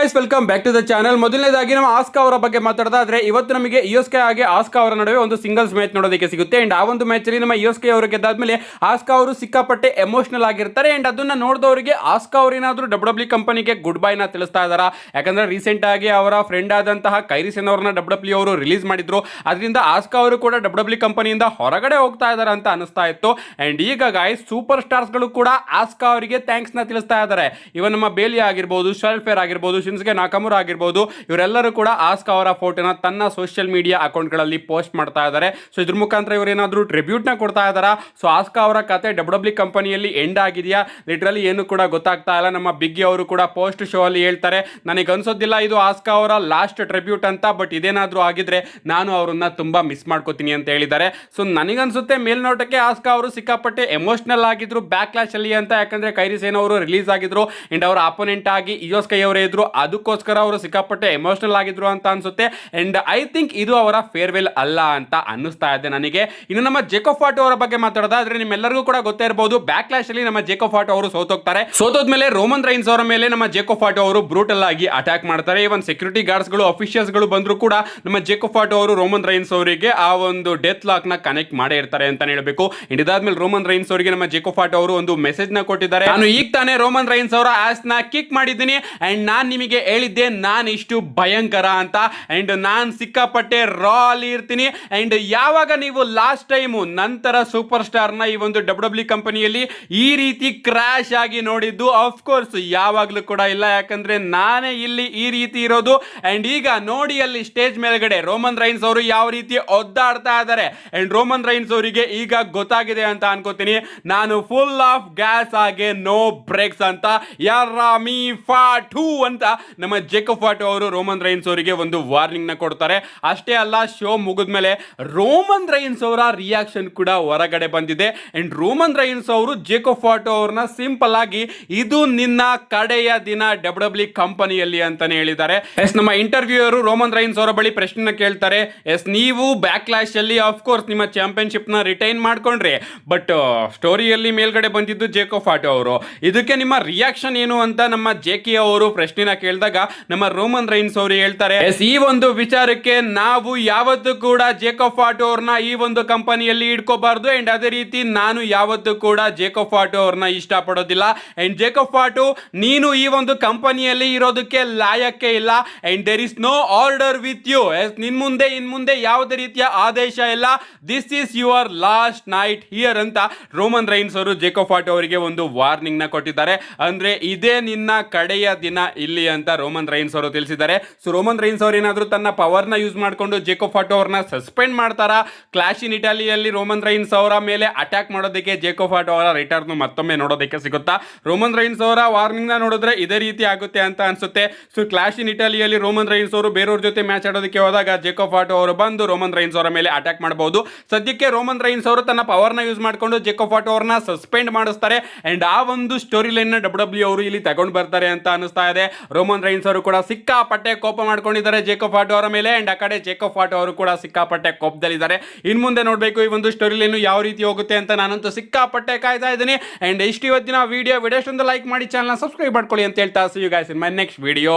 Guys, welcome back to the channel. ಮೊದಲನೇದಾಗಿ ನಮ್ಮ ಆಸ್ಕಾ ಅವರ ಬಗ್ಗೆ ಮಾತಾಡೋದಾದ್ರೆ, ಇವತ್ತು ನಮಗೆ ಇಯೋಸ್ಕೆ ಹಾಗೆ ಆಸ್ಕಾ ಅವರ ನಡುವೆ ಒಂದು ಸಿಂಗಲ್ಸ್ ಮ್ಯಾಚ್ ನೋಡೋದಕ್ಕೆ ಸಿಗುತ್ತೆ. ಅಂಡ್ ಆ ಒಂದು ಮ್ಯಾಚ್ ಅಲ್ಲಿ ನಮ್ಮ ಇಯೋಸ್ಕೆ ಅವರು ಗೆದ್ದಾದ್ಮೇಲೆ ಆಸ್ಕಾ ಅವರು ಸಿಕ್ಕಾಪಟ್ಟೆ ಎಮೋಷನಲ್ ಆಗಿರ್ತಾರೆ. ಅಂಡ್ ಅದನ್ನ ನೋಡಿದವರಿಗೆ ಆಸ್ಕಾ ಅವರು ಏನಾದ್ರು ಡಬ್ಲ್ಯೂ ಕಂಪನಿಗೆ ಗುಡ್ ಬೈ ನ ತಿಳಿಸ್ತಾ ಇದಾರಾ? ಯಾಕಂದ್ರೆ ರೀಸೆಂಟ್ ಆಗಿ ಅವರ ಫ್ರೆಂಡ್ ಆದಂತಹ ಕೈರಿ ಸೇನ್ ಅವರನ್ನ ಡಬ್ಲ್ಯೂ ಅವರು ರಿಲೀಸ್ ಮಾಡಿದ್ರು. ಅದರಿಂದ ಆಸ್ಕಾ ಅವರು ಕೂಡ ಡಬ್ಲ್ಯೂ ಕಂಪನಿಯಿಂದ ಹೊರಗಡೆ ಹೋಗ್ತಾ ಇದಾರೆ ಅಂತ ಅನಿಸ್ತಾ ಇತ್ತು. ಅಂಡ್ ಈಗ ಗಾಯ್ಸ್, ಸೂಪರ್ ಸ್ಟಾರ್ಸ್ ಗಳು ಕೂಡ ಆಸ್ಕಾ ಅವರಿಗೆ ಥ್ಯಾಂಕ್ಸ್ ನ ತಿಳಿಸ್ತಾ ಇದ್ದಾರೆ. ಇವನ್ ನಮ್ಮ ಬೇಲಿ ಆಗಿರ್ಬೋದು, ಶೆಲ್ಫೇರ್ ಆಗಿರ್ಬೋದು, ಶಿನ್ಸ್ಗೆ ನಾಕಮುರ ಆಗಿರ್ಬೋದು, ಇವರೆಲ್ಲರೂ ಕೂಡ ಆಸ್ಕಾ ಅವರ ಫೋಟೋನ ತನ್ನ ಸೋಷಿಯಲ್ ಮೀಡಿಯಾ ಅಕೌಂಟ್ಗಳಲ್ಲಿ ಪೋಸ್ಟ್ ಮಾಡ್ತಾ ಇದ್ದಾರೆ. ಸೊ ಇದ್ರ ಮುಖಾಂತರ ಇವರು ಏನಾದರೂ ಟ್ರಿಬ್ಯೂಟ್ ನ ಕೊಡ್ತಾ ಇದ್ದಾರಾ? ಸೊ ಆಸ್ಕಾ ಅವರ ಕತೆ ಡಬ್ಲ್ಯೂ ಕಂಪನಿಯಲ್ಲಿ ಎಂಡ್ ಆಗಿದೆಯಾ? ಲಿಟ್ರಲಿ ಏನು ಕೂಡ ಗೊತ್ತಾಗ್ತಾ ಇಲ್ಲ. ನಮ್ಮ ಬಿಗ್ಗಿ ಅವರು ಕೂಡ ಪೋಸ್ಟ್ ಶೋ ಅಲ್ಲಿ ಹೇಳ್ತಾರೆ, ನನಗೆ ಅನ್ಸೋದಿಲ್ಲ ಇದು ಆಸ್ಕಾ ಅವರ ಲಾಸ್ಟ್ ಟ್ರಿಬ್ಯೂಟ್ ಅಂತ, ಬಟ್ ಇದೇನಾದ್ರೂ ಆಗಿದ್ರೆ ನಾನು ಅವರನ್ನ ತುಂಬಾ ಮಿಸ್ ಮಾಡ್ಕೋತೀನಿ ಅಂತ ಹೇಳಿದ್ದಾರೆ. ಸೊ ನನಗನ್ಸುತ್ತೆ ಮೇಲ್ನೋಟಕ್ಕೆ ಆಸ್ಕಾ ಅವರು ಸಿಕ್ಕಾಪಟ್ಟೆ ಎಮೋಷನಲ್ ಆಗಿದ್ರು ಬ್ಯಾಕ್ ಕ್ಲಾಶ್ ಅಲ್ಲಿ ಅಂತ. ಯಾಕಂದ್ರೆ ಕೈರಿ ಸೇನ್ ಅವರು ರಿಲೀಸ್ ಆಗಿದ್ರು ಅಂಡ್ ಅವರ ಅಪೋನೆಂಟ್ ಆಗಿ ಇಯೋಸ್ಕೆ ಅವರೇ ಇದ್ರು, ಅದಕ್ಕೋಸ್ಕರ ಅವರು ಸಿಕ್ಕಾಪಟ್ಟೆ ಎಮೋಷನಲ್ ಆಗಿದ್ರು ಅಂತ ಅನ್ಸುತ್ತೆ. ಅಂಡ್ ಐ ಥಿಂಕ್ ಇದು ಅವರ ಫೇರ್ವೆಲ್ ಅಲ್ಲ ಅಂತ ಅನ್ನಿಸ್ತಾ ಇದೆ ನನಗೆ. ಇನ್ನು ನಮ್ಮ ಜೇಕೋಬ್ ಫಾಟೋ ಅವರ ಬಗ್ಗೆ ಮಾತಾಡೋದಾದ್ರೆ, ನಿಮ್ಮೆಲ್ಲರಿಗೂ ಕೂಡ ಗೊತ್ತೇ ಇರಬಹುದು, ಬ್ಯಾಕ್ ಕ್ಲಾಶ್ ಅಲ್ಲಿ ನಮ್ಮ ಜೇಕೋಬ್ ಫಾಟೋ ಅವರು ಸೋತೋಗ್ತಾರೆ. ಸೋತೋದ್ಮೇಲೆ ರೋಮನ್ ರೈನ್ಸ್ ಅವರ ಮೇಲೆ ನಮ್ಮ ಜೇಕೋಬ್ ಫಾಟೋ ಅವರು ಬ್ರೂಟಲ್ ಆಗಿ ಅಟ್ಯಾಕ್ ಮಾಡ್ತಾರೆ. ಇವನ್ ಸೆಕ್ಯೂರಿಟಿ ಗಾರ್ಡ್ಸ್ ಗಳು, ಅಫಿಷಿಯಲ್ಸ್ ಗಳು ಬಂದ್ರು ಕೂಡ ನಮ್ಮ ಜೇಕೋಬ್ ಫಾಟೋ ಅವರು ರೋಮನ್ ರೈನ್ಸ್ ಅವರಿಗೆ ಆ ಒಂದು ಡೆತ್ ಲಾಕ್ ನ ಕನೆಕ್ಟ್ ಮಾಡೇ ಇರ್ತಾರೆ ಅಂತ ಹೇಳಬೇಕು. ಇದಾದ್ಮೇಲೆ ರೋಮನ್ ರೈನ್ಸ್ ಅವರಿಗೆ ನಮ್ಮ ಜೇಕೋಬ್ ಫಾಟೋ ಅವರು ಒಂದು ಮೆಸೇಜ್ ನ ಕೊಟ್ಟಿದ್ದಾರೆ. ನಾನು ಈಗ ತಾನೇ ರೋಮನ್ ರೈನ್ಸ್ ಅವರ ಆಸ್ ನ ಕಿಕ್ ಮಾಡಿದ್ದೀನಿ ಅಂಡ್ ನಾನ್ ನಿಮಗೆ ಹೇಳಿದ್ದೆ ನಾನು ಇಷ್ಟು ಭಯಂಕರ ಅಂತ. ಅಂಡ್ ನಾನ್ ಸಿಕ್ಕಾಪಟ್ಟೆ ರಾ ಅಲ್ಲಿ ಇರ್ತೀನಿ. ಅಂಡ್ ಯಾವಾಗ ನೀವು ಲಾಸ್ಟ್ ಟೈಮ್ ನಂತರ ಸೂಪರ್ ಸ್ಟಾರ್ ನ ಈ ಒಂದು ಡಬ್ಲ್ಯೂ ಕಂಪನಿಯಲ್ಲಿ ಈ ರೀತಿ ಕ್ರಾಶ್ ಆಗಿ ನೋಡಿದ್ದು? ಆಫ್ ಕೋರ್ಸ್ ಯಾವಾಗ್ಲೂ ಕೂಡ ಇಲ್ಲ, ಯಾಕಂದ್ರೆ ನಾನೇ ಇಲ್ಲಿ ಈ ರೀತಿ ಇರೋದು. ಅಂಡ್ ಈಗ ನೋಡಿ ಅಲ್ಲಿ ಸ್ಟೇಜ್ ಮೇಲ್ಗಡೆ ರೋಮನ್ ರೈನ್ಸ್ ಅವರು ಯಾವ ರೀತಿ ಒದ್ದಾಡ್ತಾ ಇದ್ದಾರೆ. ಅಂಡ್ ರೋಮನ್ ರೈನ್ಸ್ ಅವರಿಗೆ ಈಗ ಗೊತ್ತಾಗಿದೆ ಅಂತ ಅನ್ಕೋತೀನಿ, ನಾನು ಫುಲ್ ಆಫ್ ಗ್ಯಾಸ್ ಆಗಿ ನೋ ಬ್ರೇಕ್ಸ್ ಅಂತ. ಯಾರಾಮಿ ಫಾಟು ಅಂತ ನಮ್ಮ ಜೇಕೋಬ್ ಫಾಟೋ ಅವರು ರೋಮನ್ ರೈನ್ಸ್ ಅವರಿಗೆ ಒಂದು ವಾರ್ನಿಂಗ್ ನ ಕೊಡ್ತಾರೆ. ಅಷ್ಟೇ ಅಲ್ಲ, ಶೋ ಮುಗಿದ್ಮೇಲೆ ರೋಮನ್ ರೈನ್ಸ್ ಅವರ ರಿಯಾಕ್ಷನ್ ಕೂಡ ಹೊರಗಡೆ ಬಂದಿದೆ. ಅಂಡ್ ರೋಮನ್ ರೈನ್ಸ್ ಅವರು ಜೇಕೋಬ್ ಫಾಟೋ ಅವ್ರನ್ನ ಸಿಂಪಲ್ ಆಗಿ ಇದು ನಿನ್ನ ಕಡೆಯ ದಿನ ಡಬ್ಲ್ಯೂ ಕಂಪನಿಯಲ್ಲಿ ಅಂತಾನೆ ಹೇಳಿದ್ದಾರೆ. ಎಸ್, ನಮ್ಮ ಇಂಟರ್ವ್ಯೂಯರು ರೋಮನ್ ರೈನ್ಸ್ ಅವರ ಬಳಿ ಪ್ರಶ್ನೆ ಕೇಳ್ತಾರೆ, ಎಸ್ ನೀವು ಬ್ಯಾಕ್ ಕ್ಲಾಶ್ ಅಲ್ಲಿ ಆಫ್ ಕೋರ್ಸ್ ನಿಮ್ಮ ಚಾಂಪಿಯನ್ಶಿಪ್ ನ ರಿಟೈನ್ ಮಾಡ್ಕೊಂಡ್ರಿ, ಬಟ್ ಸ್ಟೋರಿಯಲ್ಲಿ ಮೇಲ್ಗಡೆ ಬಂದಿದ್ದು ಜೇಕೋಬ್ ಫಾಟೋ ಅವರು, ಇದಕ್ಕೆ ನಿಮ್ಮ ರಿಯಾಕ್ಷನ್ ಏನು ಅಂತ ನಮ್ಮ ಜೆಕೆ ಅವರು ಪ್ರಶ್ನೆನ ಕೇಳಿದಾಗ ನಮ್ಮ ರೋಮನ್ ರೈನ್ಸ್ ಅವರು ಹೇಳ್ತಾರೆ, ಎಸ್ ಈ ಒಂದು ವಿಚಾರಕ್ಕೆ ನಾವು ಯಾವತ್ತೂ ಕೂಡ ಜೇಕೋಬ್ ಫಾಟೋ ಅವ್ರನ್ನ ಈ ಒಂದು ಕಂಪನಿಯಲ್ಲಿ ಇಟ್ಕೋಬಾರ್ದು. ಅಂಡ್ ಅದೇ ರೀತಿ ನಾನು ಯಾವತ್ತೂ ಕೂಡ ಜೇಕೋಬ್ ಫಾಟೋ ಅವ್ರನ್ನ ಇಷ್ಟಪಡೋದಿಲ್ಲ. ಅಂಡ್ ಜೇಕೋಬ್ ಫಾಟೋ, ನೀನು ಈ ಒಂದು ಕಂಪನಿಯಲ್ಲಿ ಇರೋದಕ್ಕೆ ಲಾಯಕ್ಕೆ ಇಲ್ಲ. And there is no order with you. ಇನ್ ಮುಂದೆ ಯಾವುದೇ ರೀತಿಯ ಆದೇಶ ಇಲ್ಲ. This is your last night here ಅಂತ ರೋಮನ್ ರೈನ್ಸ್ ಅವರು ಜೇಕೋಬ್ ಫಾಟೋ ಅವರಿಗೆ ಒಂದು ವಾರ್ನಿಂಗ್ ನ ಕೊಟ್ಟಿದ್ದಾರೆ. ಅಂದ್ರೆ ಇದೇ ನಿನ್ನ ಕಡೆಯ ದಿನ ಇಲ್ಲಿ ಅಂತ ರೋಮನ್ ರೈನ್ಸ್ ಅವರು ತಿಳಿಸಿದ್ದಾರೆ. ಸೊ ರೋಮನ್ ರೈನ್ಸ್ ಅವರು ಏನಾದರೂ ತನ್ನ ಪವರ್ ನ ಯೂಸ್ ಮಾಡಿಕೊಂಡು ಜೇಕೋಬ್ ಫಾಟೋ ಅವ್ರನ್ನ ಸಸ್ಪೆಂಡ್ ಮಾಡ್ತಾರಾ? ಕ್ಲಾಶ್ ಇನ್ ಇಟಾಲಿಯಲ್ಲಿ ರೋಮನ್ ರೈನ್ಸ್ ಅವರ ಮೇಲೆ ಅಟ್ಯಾಕ್ ಮಾಡೋದಕ್ಕೆ ಜೇಕೋಬ್ ಫಾಟೋ ಅವರ ರಿಟರ್ನ್ ಮತ್ತೊಮ್ಮೆ ನೋಡೋದಕ್ಕೆ ಸಿಗುತ್ತಾ? ರೋಮನ್ ರೈನ್ಸ್ ಅವರ ವಾರ್ನಿಂಗ್ ನ ನೋಡಿದ್ರೆ ಇದೇ ರೀತಿ ಆಗುತ್ತೆ ಅಂತ ಅನ್ಸುತ್ತೆ. ಸೊ ಕ್ಲಾಶ್ ಇನ್ ಇಟಾಲಿಯಲ್ಲಿ ರೋಮನ್ ರೈನ್ಸ್ ಅವರು ಬೇರೆಯವ್ರ ಜೊತೆ ಮ್ಯಾಚ್ ಆಡೋದಕ್ಕೆ ಹೋದಾಗ ಜೇಕೋಬ್ ಫಾಟೋ ಅವರು ಬಂದು ರೋಮನ್ ರೈನ್ಸ್ ಅವರ ಮೇಲೆ ಅಟ್ಯಾಕ್ ಮಾಡಬಹುದು. ಸದ್ಯಕ್ಕೆ ರೋಮನ್ ರೈನ್ಸ್ ಅವರು ತನ್ನ ಪವರ್ ನ ಯೂಸ್ ಮಾಡಿಕೊಂಡು ಜೇಕೋಬ್ ಫಾಟೋ ಅವ್ರನ್ನ ಸಸ್ಪೆಂಡ್ ಮಾಡಿಸ್ತಾರೆ. ಅಂಡ್ ಆ ಒಂದು ಸ್ಟೋರಿ ಲೈನ್ ನ ಡಬ್ಲ್ಯೂ ಅವರು ಇಲ್ಲಿ ತಗೊಂಡು ಬರ್ತಾರೆ ಅಂತ ಅನಿಸ್ತಾ ಇದೆ. ರೋಮನ್ ರೈನ್ಸ್ ಅವರು ಕೂಡ ಸಿಕ್ಕಾಪಟ್ಟೆ ಕೋಪ ಮಾಡ್ಕೊಂಡಿದ್ದಾರೆ ಜೇಕೋಬ್ ಫಾಟೋ ಅವರ ಮೇಲೆ. ಅಂಡ್ ಆ ಕಡೆ ಜೇಕೋಬ್ ಫಾಟೋ ಅವರು ಕೂಡ ಸಿಕ್ಕಾಪಟ್ಟೆ ಕೋಪದಲ್ಲಿದ್ದಾರೆ. ಇನ್ ಮುಂದೆ ನೋಡಬೇಕು ಈ ಒಂದು ಸ್ಟೋರಿ ಲೈನ್ ಯಾವ ರೀತಿ ಹೋಗುತ್ತೆ ಅಂತ ನಾನಂತೂ ಸಿಕ್ಕಾಪಟ್ಟೆ ಕಾಯ್ತಾ ಇದ್ದೀನಿ. ಅಂಡ್ ಇಷ್ಟು ಇವತ್ತಿನ ವಿಡಿಯೋ ಇಷ್ಟೊಂದು ಲೈಕ್ ಮಾಡಿ, ಚಾನಲ್ ಸಬ್ಸ್ಕ್ರೈಬ್ ಮಾಡ್ಕೊಳ್ಳಿ ಅಂತ ಹೇಳ್ತಾ, see you guys in my next video.